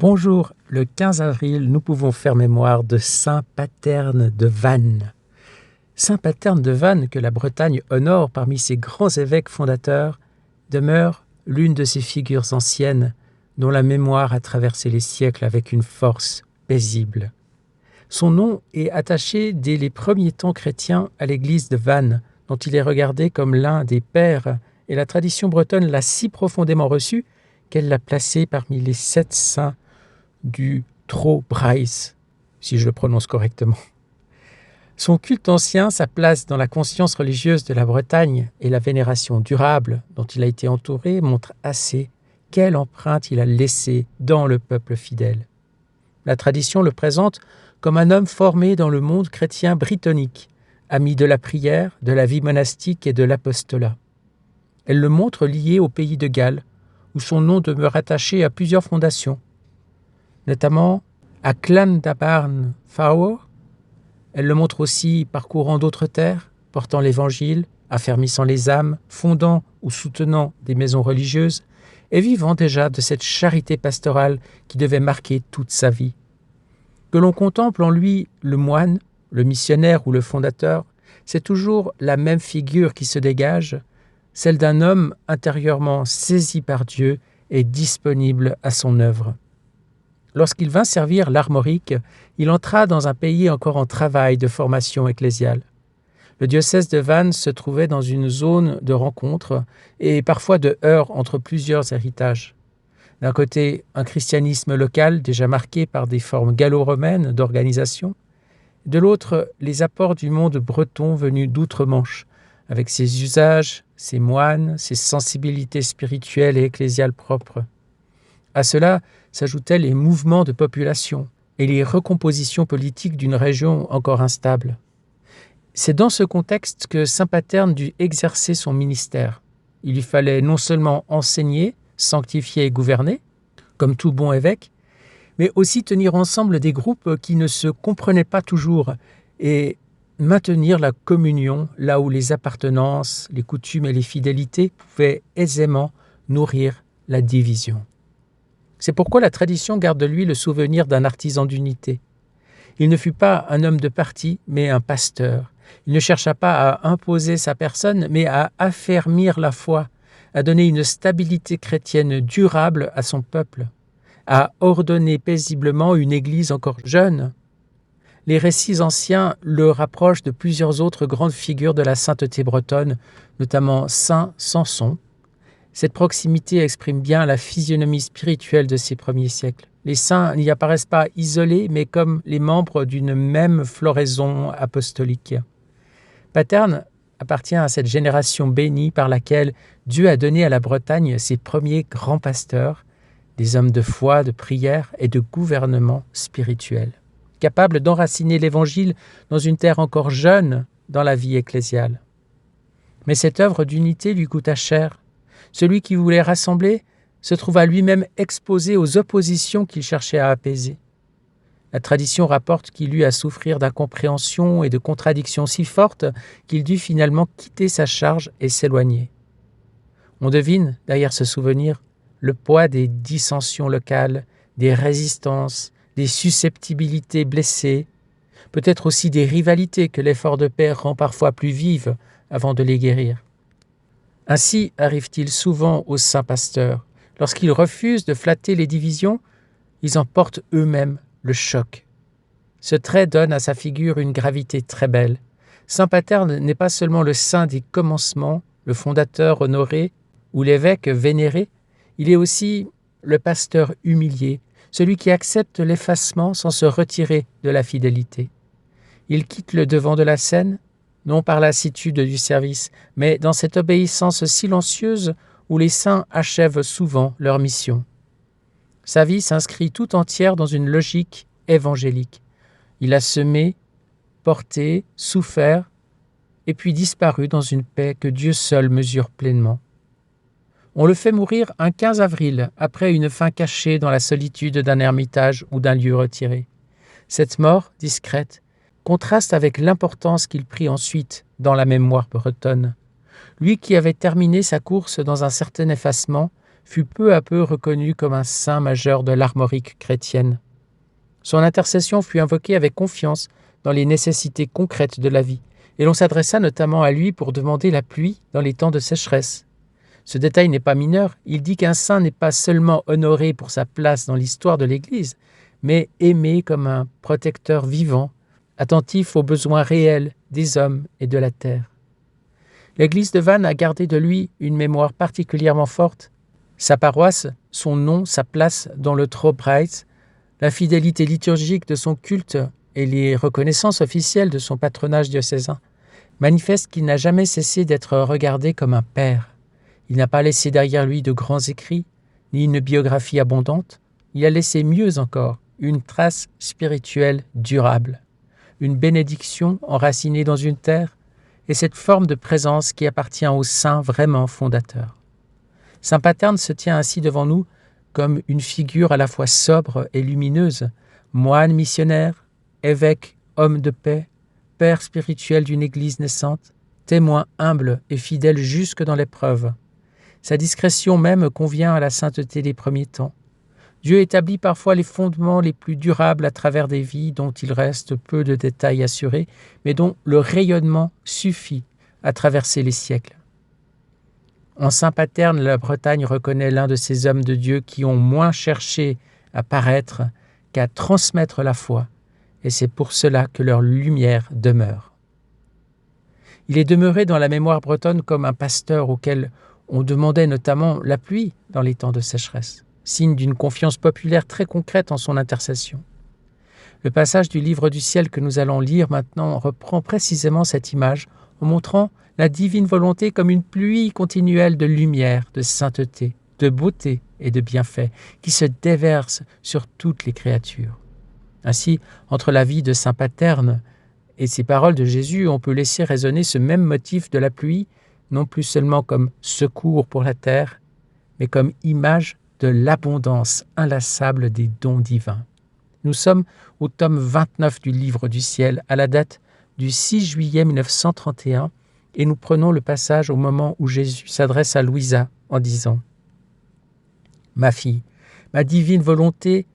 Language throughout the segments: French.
Bonjour, le 15 avril, nous pouvons faire mémoire de Saint Paterne de Vannes. Saint Paterne de Vannes, que la Bretagne honore parmi ses grands évêques fondateurs, demeure l'une de ces figures anciennes dont la mémoire a traversé les siècles avec une force paisible. Son nom est attaché dès les premiers temps chrétiens à l'église de Vannes, dont il est regardé comme l'un des pères, et la tradition bretonne l'a si profondément reçu qu'elle l'a placé parmi les 7 saints du Trobrice, si je le prononce correctement. Son culte ancien, sa place dans la conscience religieuse de la Bretagne et la vénération durable dont il a été entouré montrent assez quelle empreinte il a laissée dans le peuple fidèle. La tradition le présente comme un homme formé dans le monde chrétien britannique, ami de la prière, de la vie monastique et de l'apostolat. Elle le montre lié au pays de Galles, où son nom demeure attaché à plusieurs fondations, notamment à Clandabarn Fawr. Elle le montre aussi parcourant d'autres terres, portant l'Évangile, affermissant les âmes, fondant ou soutenant des maisons religieuses, et vivant déjà de cette charité pastorale qui devait marquer toute sa vie. Que l'on contemple en lui le moine, le missionnaire ou le fondateur, c'est toujours la même figure qui se dégage, celle d'un homme intérieurement saisi par Dieu et disponible à son œuvre. Lorsqu'il vint servir l'Armorique, il entra dans un pays encore en travail de formation ecclésiale. Le diocèse de Vannes se trouvait dans une zone de rencontre et parfois de heurts entre plusieurs héritages. D'un côté, un christianisme local déjà marqué par des formes gallo-romaines d'organisation. De l'autre, les apports du monde breton venu d'outre-Manche, avec ses usages, ses moines, ses sensibilités spirituelles et ecclésiales propres. À cela s'ajoutaient les mouvements de population et les recompositions politiques d'une région encore instable. C'est dans ce contexte que saint Paterne dut exercer son ministère. Il lui fallait non seulement enseigner, sanctifier et gouverner, comme tout bon évêque, mais aussi tenir ensemble des groupes qui ne se comprenaient pas toujours et maintenir la communion là où les appartenances, les coutumes et les fidélités pouvaient aisément nourrir la division. C'est pourquoi la tradition garde de lui le souvenir d'un artisan d'unité. Il ne fut pas un homme de parti, mais un pasteur. Il ne chercha pas à imposer sa personne, mais à affermir la foi, à donner une stabilité chrétienne durable à son peuple, à ordonner paisiblement une église encore jeune. Les récits anciens le rapprochent de plusieurs autres grandes figures de la sainteté bretonne, notamment saint Samson. Cette proximité exprime bien la physionomie spirituelle de ces premiers siècles. Les saints n'y apparaissent pas isolés, mais comme les membres d'une même floraison apostolique. Paterne appartient à cette génération bénie par laquelle Dieu a donné à la Bretagne ses premiers grands pasteurs, des hommes de foi, de prière et de gouvernement spirituel, capables d'enraciner l'Évangile dans une terre encore jeune dans la vie ecclésiale. Mais cette œuvre d'unité lui coûta cher. Celui qui voulait rassembler se trouva lui-même exposé aux oppositions qu'il cherchait à apaiser. La tradition rapporte qu'il eut à souffrir d'incompréhensions et de contradictions si fortes qu'il dut finalement quitter sa charge et s'éloigner. On devine, derrière ce souvenir, le poids des dissensions locales, des résistances, des susceptibilités blessées, peut-être aussi des rivalités que l'effort de paix rend parfois plus vives avant de les guérir. Ainsi arrive-t-il souvent aux saints pasteurs. Lorsqu'ils refusent de flatter les divisions, ils en portent eux-mêmes le choc. Ce trait donne à sa figure une gravité très belle. Saint Paterne n'est pas seulement le saint des commencements, le fondateur honoré ou l'évêque vénéré, il est aussi le pasteur humilié, celui qui accepte l'effacement sans se retirer de la fidélité. Il quitte le devant de la scène, non par lassitude du service, mais dans cette obéissance silencieuse où les saints achèvent souvent leur mission. Sa vie s'inscrit tout entière dans une logique évangélique. Il a semé, porté, souffert, et puis disparu dans une paix que Dieu seul mesure pleinement. On le fait mourir un 15 avril, après une fin cachée dans la solitude d'un ermitage ou d'un lieu retiré. Cette mort, discrète, contraste avec l'importance qu'il prit ensuite dans la mémoire bretonne. Lui qui avait terminé sa course dans un certain effacement, fut peu à peu reconnu comme un saint majeur de l'armorique chrétienne. Son intercession fut invoquée avec confiance dans les nécessités concrètes de la vie, et l'on s'adressa notamment à lui pour demander la pluie dans les temps de sécheresse. Ce détail n'est pas mineur, il dit qu'un saint n'est pas seulement honoré pour sa place dans l'histoire de l'Église, mais aimé comme un protecteur vivant, attentif aux besoins réels des hommes et de la terre. L'Église de Vannes a gardé de lui une mémoire particulièrement forte. Sa paroisse, son nom, sa place dans le Trobreis, la fidélité liturgique de son culte et les reconnaissances officielles de son patronage diocésain manifestent qu'il n'a jamais cessé d'être regardé comme un père. Il n'a pas laissé derrière lui de grands écrits, ni une biographie abondante. Il a laissé mieux encore, une trace spirituelle durable, une bénédiction enracinée dans une terre, et cette forme de présence qui appartient au saint vraiment fondateur. Saint Paterne se tient ainsi devant nous comme une figure à la fois sobre et lumineuse, moine missionnaire, évêque, homme de paix, père spirituel d'une église naissante, témoin humble et fidèle jusque dans l'épreuve. Sa discrétion même convient à la sainteté des premiers temps. Dieu établit parfois les fondements les plus durables à travers des vies dont il reste peu de détails assurés, mais dont le rayonnement suffit à traverser les siècles. En Saint Paterne, la Bretagne reconnaît l'un de ces hommes de Dieu qui ont moins cherché à paraître qu'à transmettre la foi, et c'est pour cela que leur lumière demeure. Il est demeuré dans la mémoire bretonne comme un pasteur auquel on demandait notamment la pluie dans les temps de sécheresse, signe d'une confiance populaire très concrète en son intercession. Le passage du livre du ciel que nous allons lire maintenant reprend précisément cette image en montrant la divine volonté comme une pluie continuelle de lumière, de sainteté, de beauté et de bienfaits qui se déverse sur toutes les créatures. Ainsi, entre la vie de Saint Paterne et ces paroles de Jésus, on peut laisser résonner ce même motif de la pluie, non plus seulement comme secours pour la terre, mais comme image de l'abondance inlassable des dons divins. Nous sommes au tome 29 du livre du ciel, à la date du 6 juillet 1931, et nous prenons le passage au moment où Jésus s'adresse à Louisa en disant « Ma fille, ma divine volonté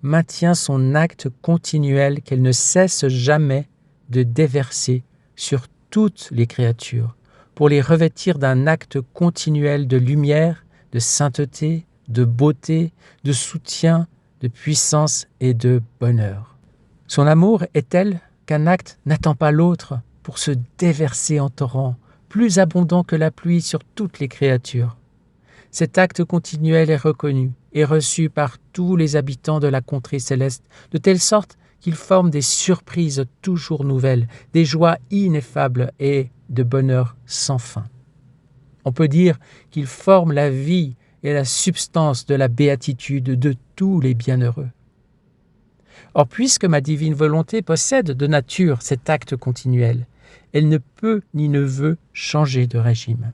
maintient son acte continuel qu'elle ne cesse jamais de déverser sur toutes les créatures, pour les revêtir d'un acte continuel de lumière, de sainteté, de beauté, de soutien, de puissance et de bonheur. Son amour est tel qu'un acte n'attend pas l'autre pour se déverser en torrent, plus abondant que la pluie sur toutes les créatures. Cet acte continuel est reconnu et reçu par tous les habitants de la contrée céleste, de telle sorte qu'il forme des surprises toujours nouvelles, des joies ineffables et de bonheur sans fin. On peut dire qu'il forme la vie et la substance de la béatitude de tous les bienheureux. Or, puisque ma divine volonté possède de nature cet acte continuel, elle ne peut ni ne veut changer de régime.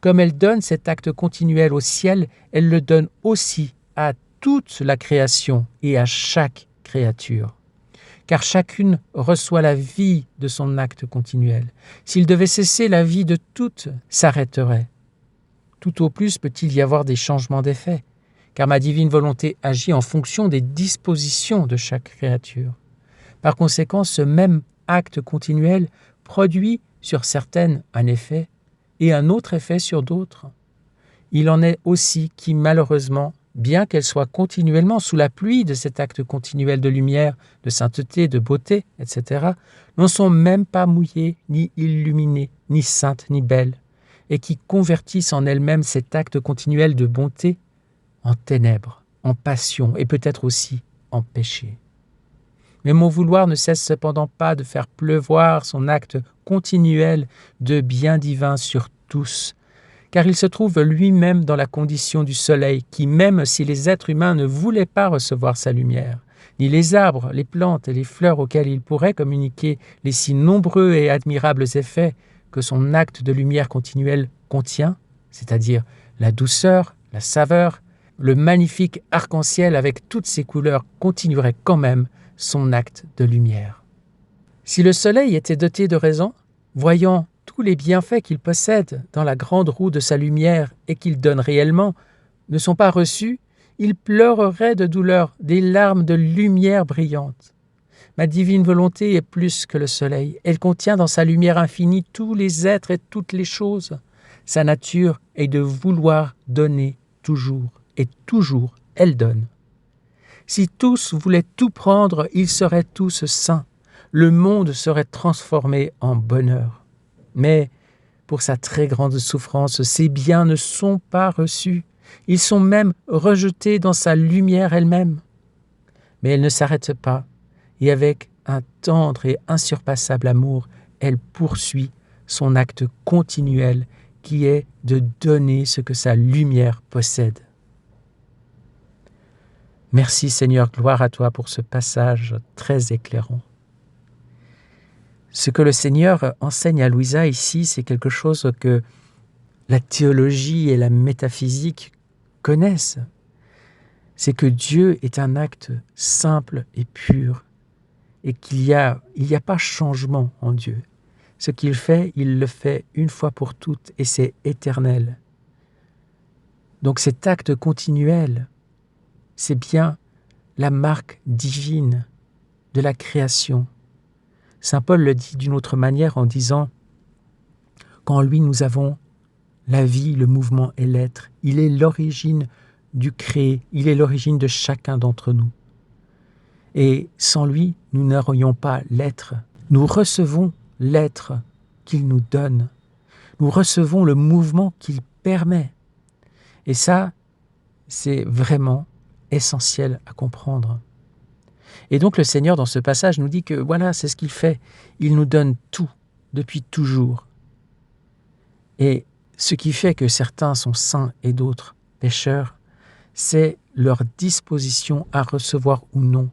Comme elle donne cet acte continuel au ciel, elle le donne aussi à toute la création et à chaque créature. Car chacune reçoit la vie de son acte continuel. S'il devait cesser, la vie de toutes s'arrêterait. Tout au plus peut-il y avoir des changements d'effet, car ma divine volonté agit en fonction des dispositions de chaque créature. Par conséquent, ce même acte continuel produit sur certaines un effet et un autre effet sur d'autres. Il en est aussi qui, malheureusement, bien qu'elles soient continuellement sous la pluie de cet acte continuel de lumière, de sainteté, de beauté, etc., n'en sont même pas mouillées, ni illuminées, ni saintes, ni belles, et qui convertissent en elles-mêmes cet acte continuel de bonté en ténèbres, en passion et peut-être aussi en péché. Mais mon vouloir ne cesse cependant pas de faire pleuvoir son acte continuel de bien divin sur tous, car il se trouve lui-même dans la condition du soleil qui, même si les êtres humains ne voulaient pas recevoir sa lumière, ni les arbres, les plantes et les fleurs auxquels il pourrait communiquer les si nombreux et admirables effets que son acte de lumière continuelle contient, c'est-à-dire la douceur, la saveur, le magnifique arc-en-ciel avec toutes ses couleurs continuerait quand même son acte de lumière. Si le soleil était doté de raison, voyant tous les bienfaits qu'il possède dans la grande roue de sa lumière et qu'il donne réellement, ne sont pas reçus, ils pleureraient de douleur, des larmes de lumière brillante. Ma divine volonté est plus que le soleil. Elle contient dans sa lumière infinie tous les êtres et toutes les choses. Sa nature est de vouloir donner toujours, et toujours elle donne. Si tous voulaient tout prendre, ils seraient tous saints. Le monde serait transformé en bonheur. Mais pour sa très grande souffrance, ces biens ne sont pas reçus. Ils sont même rejetés dans sa lumière elle-même. Mais elle ne s'arrête pas, et avec un tendre et insurpassable amour, elle poursuit son acte continuel qui est de donner ce que sa lumière possède. Merci Seigneur, gloire à toi pour ce passage très éclairant. Ce que le Seigneur enseigne à Louisa ici, c'est quelque chose que la théologie et la métaphysique connaissent. C'est que Dieu est un acte simple et pur et qu'il n'y a pas changement en Dieu. Ce qu'il fait, il le fait une fois pour toutes et c'est éternel. Donc cet acte continuel, c'est bien la marque divine de la création. Saint Paul le dit d'une autre manière en disant « Qu'en lui nous avons la vie, le mouvement et l'être. Il est l'origine du créé, il est l'origine de chacun d'entre nous. Et sans lui, nous n'aurions pas l'être. Nous recevons l'être qu'il nous donne. Nous recevons le mouvement qu'il permet. Et ça, c'est vraiment essentiel à comprendre. Et donc le Seigneur, dans ce passage, nous dit que voilà, c'est ce qu'il fait. Il nous donne tout, depuis toujours. Et ce qui fait que certains sont saints et d'autres pécheurs, c'est leur disposition à recevoir ou non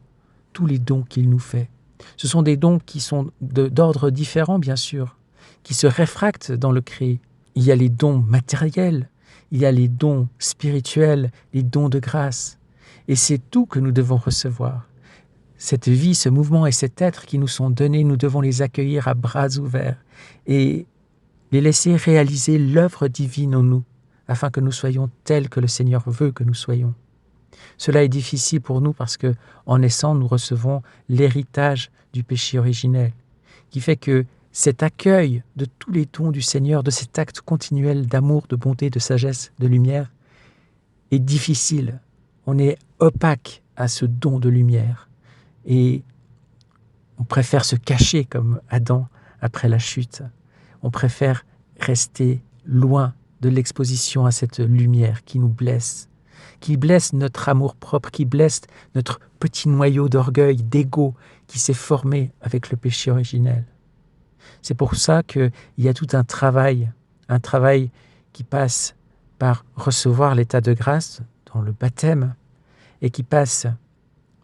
tous les dons qu'il nous fait. Ce sont des dons qui sont d'ordre différent, bien sûr, qui se réfractent dans le créé. Il y a les dons matériels, il y a les dons spirituels, les dons de grâce. Et c'est tout que nous devons recevoir. Cette vie, ce mouvement et cet être qui nous sont donnés, nous devons les accueillir à bras ouverts et les laisser réaliser l'œuvre divine en nous, afin que nous soyons tels que le Seigneur veut que nous soyons. Cela est difficile pour nous parce que, en naissant, nous recevons l'héritage du péché originel, qui fait que cet accueil de tous les dons du Seigneur, de cet acte continuel d'amour, de bonté, de sagesse, de lumière, est difficile. On est opaque à ce don de lumière et on préfère se cacher comme Adam après la chute. On préfère rester loin de l'exposition à cette lumière qui nous blesse, qui blesse notre amour-propre, qui blesse notre petit noyau d'orgueil, d'ego qui s'est formé avec le péché originel. C'est pour ça qu'il y a tout un travail qui passe par recevoir l'état de grâce dans le baptême et qui passe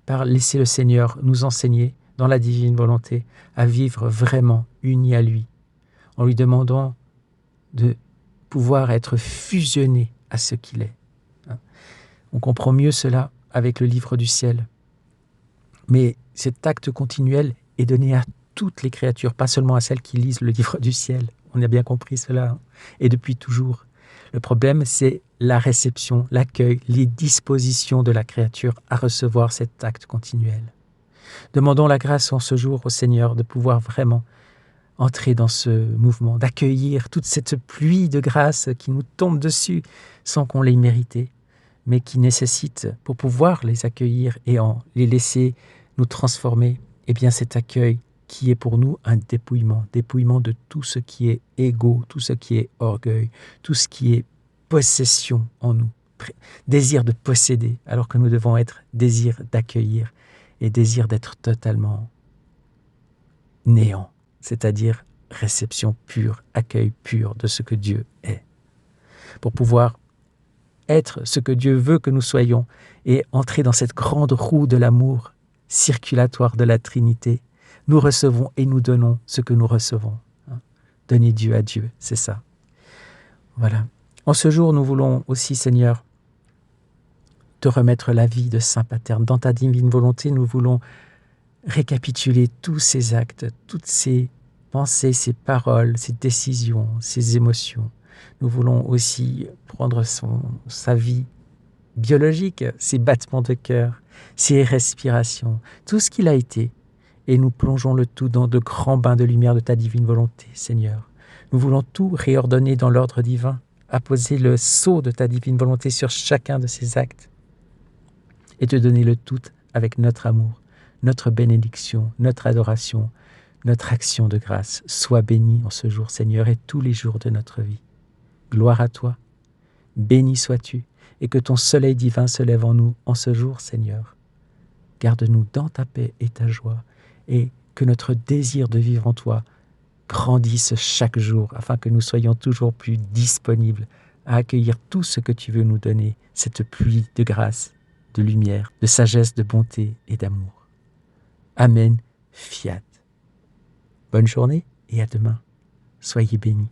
par laisser le Seigneur nous enseigner dans la divine volonté à vivre vraiment unis à lui, en lui demandant de pouvoir être fusionné à ce qu'il est. On comprend mieux cela avec le livre du ciel. Mais cet acte continuel est donné à toutes les créatures, pas seulement à celles qui lisent le livre du ciel. On a bien compris cela, et depuis toujours. Le problème, c'est la réception, l'accueil, les dispositions de la créature à recevoir cet acte continuel. Demandons la grâce en ce jour au Seigneur de pouvoir vraiment entrer dans ce mouvement, d'accueillir toute cette pluie de grâce qui nous tombe dessus sans qu'on l'ait mérité, mais qui nécessite, pour pouvoir les accueillir et en les laisser nous transformer, eh bien cet accueil qui est pour nous un dépouillement de tout ce qui est égo, tout ce qui est orgueil, tout ce qui est possession en nous, désir de posséder, alors que nous devons être désir d'accueillir et désir d'être totalement néant, c'est-à-dire réception pure, accueil pur de ce que Dieu est. Pour pouvoir être ce que Dieu veut que nous soyons et entrer dans cette grande roue de l'amour circulatoire de la Trinité, nous recevons et nous donnons ce que nous recevons. Donner Dieu à Dieu, c'est ça. Voilà. En ce jour, nous voulons aussi, Seigneur, te remettre la vie de Saint Paterne. Dans ta divine volonté, nous voulons récapituler tous ces actes, toutes ces pensées, ces paroles, ces décisions, ces émotions. Nous voulons aussi prendre sa vie biologiques, ses battements de cœur, ses respirations, tout ce qu'il a été. Et nous plongeons le tout dans de grands bains de lumière de ta divine volonté, Seigneur. Nous voulons tout réordonner dans l'ordre divin, apposer le sceau de ta divine volonté sur chacun de ces actes et te donner le tout avec notre amour, notre bénédiction, notre adoration, notre action de grâce. Sois béni en ce jour, Seigneur, et tous les jours de notre vie. Gloire à toi, béni sois-tu, et que ton soleil divin se lève en nous en ce jour, Seigneur. Garde-nous dans ta paix et ta joie, et que notre désir de vivre en toi grandisse chaque jour, afin que nous soyons toujours plus disponibles à accueillir tout ce que tu veux nous donner, cette pluie de grâce, de lumière, de sagesse, de bonté et d'amour. Amen, fiat. Bonne journée et à demain. Soyez bénis.